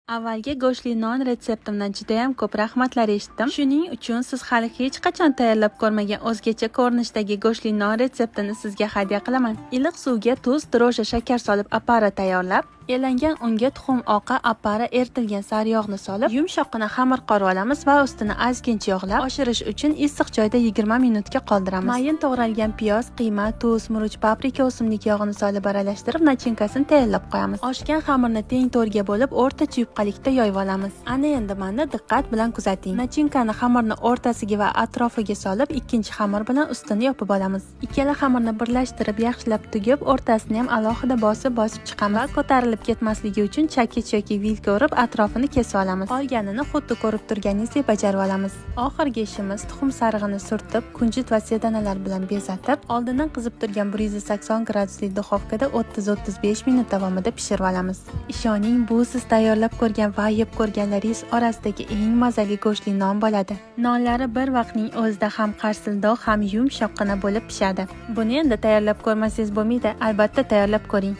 Avvalgi go'shtli non retseptimdan judayam ko'p rahmatlar eshitdim. Shuning uchun siz hali hech qachon tayyorlab ko'rmagan o'zgacha ko'rinishdagi go'shtli non retseptini sizga hadya qilaman. Iliq suvga tuz, dro'sha, shakar solib appara tayyorlab, elangan unga tuxum oqi, appara, eritilgan sariyog'ni solib, yumshoqqina xamir qorib olamiz va ustini ozgincha yog'lab, oshirish uchun issiq joyda 20 minutga qoldiramiz. Mayin to'g'ralgan piyoz, qiyma, tuz, murch, paprika, o'simlik yog'ini solib aralashtirib, nachinkasini tayyorlab qo'yamiz. Oshgan xamirni teng to'rga bo'lib, o'rtacha yupqalikda yoyib olamiz. Ana endi mana diqqat bilan kuzating. Nachinkani xamirni o'rtasiga va atrofiga solib, ikkinchi xamir bilan ustini yopib olamiz. Ikkala xamirni birlashtirib, yaxshilab tugib, o'rtasini ham alohida bosib chiqamiz va ko'tarilib ketmasligi uchun chakich yoki vilka urib atrofini kesib olamiz. Qolganini xuddi ko'rib turganingizdek bajarib olamiz. Oxirgi ishimiz tuxum sarig'ini surtib, kunjut va sedanalar bilan bezatib, oldindan qizib turgan 180 gradusli duxovkada 30-35 minut davomida pishirib olamiz. Ishoning, bu siz tayyorlab ko'rgan va yeb ko'rganlaringiz orasidagi eng mazali go'shtli non bo'ladi. Nonlari bir vaqtning o'zida ham qarsildoq, ham yumshoqqina bo'lib pishadi. Buni endi tayyorlab ko'rmasangiz bo'lmaydi, albatta tayyorlab ko'ring.